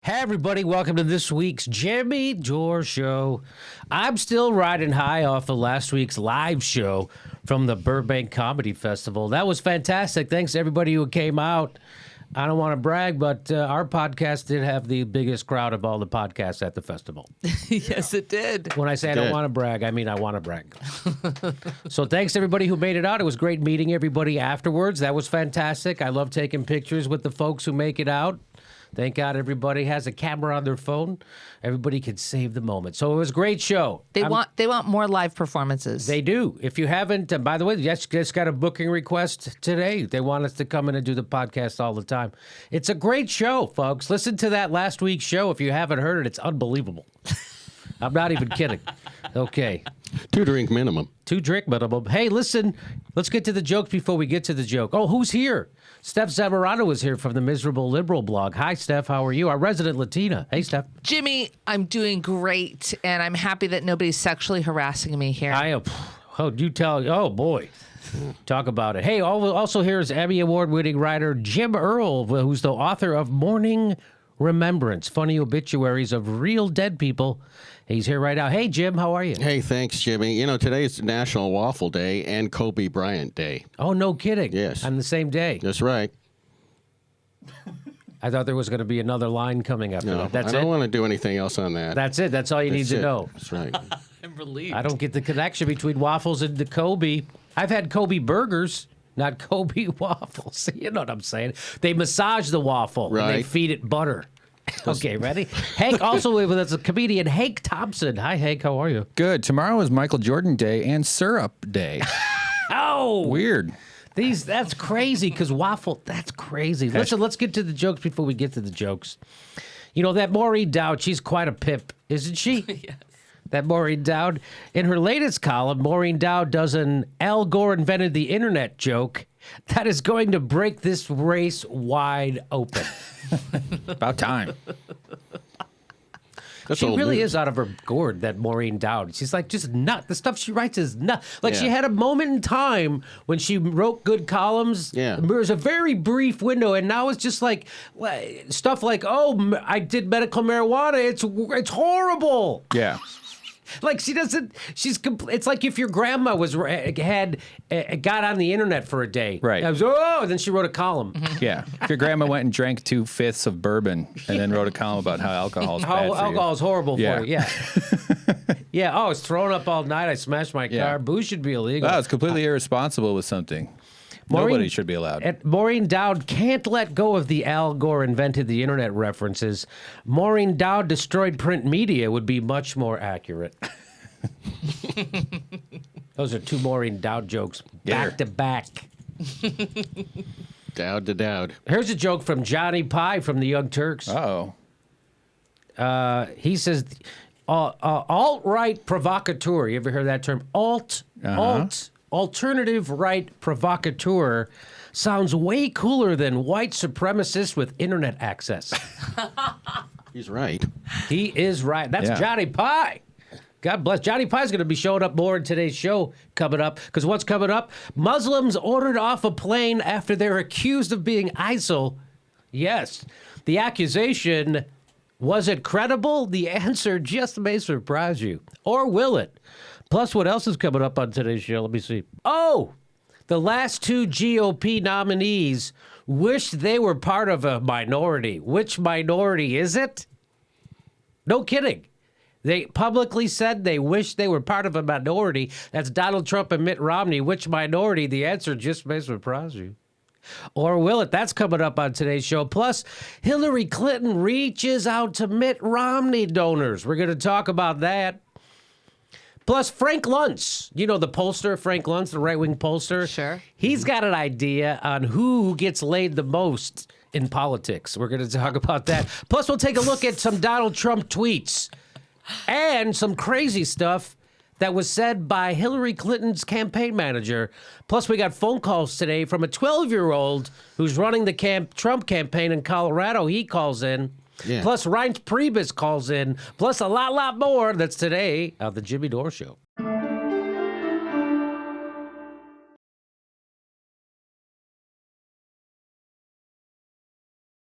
Hey, everybody, welcome to this week's Jimmy Dore Show. I'm still riding high off of last week's live show from the Burbank Comedy Festival. That was fantastic. Thanks to everybody who came out. I don't want to brag, but our podcast did have the biggest crowd of all the podcasts at the festival. Yes, it did. When I say I don't want to brag, I mean I want to brag. So thanks to everybody who made it out. It was great meeting everybody afterwards. That was fantastic. I love taking pictures with the folks who make it out. Thank God everybody has a camera on their phone. Everybody can save the moment. So it was a great show. They want more live performances. They do. If you haven't, by the way, just got a booking request today. They want us to come in and do the podcast all the time. It's a great show, folks. Listen to that last week's show. If you haven't heard it, it's unbelievable. I'm not even kidding. Okay. 2 drink minimum. 2 drink minimum. Hey, listen, let's get to the jokes before we get to the joke. Oh, who's here? Steph Zamorano is here from the Miserable Liberal blog. Hi, Steph. How are you? Our resident Latina. Hey, Steph. Jimmy, I'm doing great, and I'm happy that nobody's sexually harassing me here. I am. Oh, you tell. Oh, boy. Talk about it. Hey, also here is Emmy Award-winning writer Jim Earl, who's the author of Morning Remembrance, funny obituaries of real dead people. He's here right now. Hey, Jim, how are you? Hey, thanks, Jimmy. You know, today's National Waffle Day and Kobe Bryant Day. Oh, no kidding. Yes. On the same day. That's right. I thought there was going to be another line coming after that. That's I don't want to do anything else on that. That's it. That's all you need to know. That's right. I'm relieved. I don't get the connection between waffles and the Kobe. I've had Kobe burgers, not Kobe waffles. You know what I'm saying? They massage the waffle and they feed it butter. Okay, ready? Hank, also with us, a comedian, Hank Thompson. Hi, Hank. How are you? Good. Tomorrow is Michael Jordan Day and Syrup Day. Oh, Weird. That's crazy because waffle. That's crazy. Listen, let's get to the jokes before we get to the jokes. You know that Maureen Dowd. She's quite a pip, isn't she? Yes. That Maureen Dowd. In her latest column, Maureen Dowd does an Al Gore invented the internet joke that is going to break this race wide open. About time. She really is out of her gourd, that Maureen Dowd. She's like just nut. The stuff she writes is nut. Like she had a moment in time when she wrote good columns. Yeah. There was a very brief window, and now it's just like stuff like, oh, I did medical marijuana. It's horrible. Yeah. Like she doesn't. It's like if your grandma got on the internet for a day. Right. Then she wrote a column. Yeah. If your grandma went and drank 2/5 of bourbon and then wrote a column about how alcohol is bad for you. Alcohol is horrible for you. Yeah. Yeah. Oh, it's thrown up all night. I smashed my car. Yeah. Booze should be illegal. Wow, it's completely irresponsible with something. Nobody should be allowed. Maureen Dowd can't let go of the Al Gore invented the internet references. Maureen Dowd destroyed print media would be much more accurate. Those are 2 Maureen Dowd jokes back to back. Dowd to Dowd. Here's a joke from Johnny Pie from the Young Turks. Uh-oh. He says, alt-right provocateur. You ever heard that term? Alternative right provocateur sounds way cooler than white supremacist with internet access. He's right. He is right. That's Johnny Pie. God bless. Johnny Pie's going to be showing up more in today's show coming up. Because what's coming up? Muslims ordered off a plane after they're accused of being ISIL. Yes. The accusation, was it credible? The answer just may surprise you. Or will it? Plus, what else is coming up on today's show? Let me see. Oh, the last 2 GOP nominees wish they were part of a minority. Which minority is it? No kidding. They publicly said they wish they were part of a minority. That's Donald Trump and Mitt Romney. Which minority? The answer just may surprise you. Or will it? That's coming up on today's show. Plus, Hillary Clinton reaches out to Mitt Romney donors. We're going to talk about that. Plus, Frank Luntz, you know the pollster, Frank Luntz, the right-wing pollster? Sure. He's got an idea on who gets laid the most in politics. We're going to talk about that. Plus, we'll take a look at some Donald Trump tweets and some crazy stuff that was said by Hillary Clinton's campaign manager. Plus, we got phone calls today from a 12-year-old who's running the Trump campaign in Colorado. He calls in. Yeah. Plus, Reince Priebus calls in. Plus, a lot more. That's today on the Jimmy Dore Show.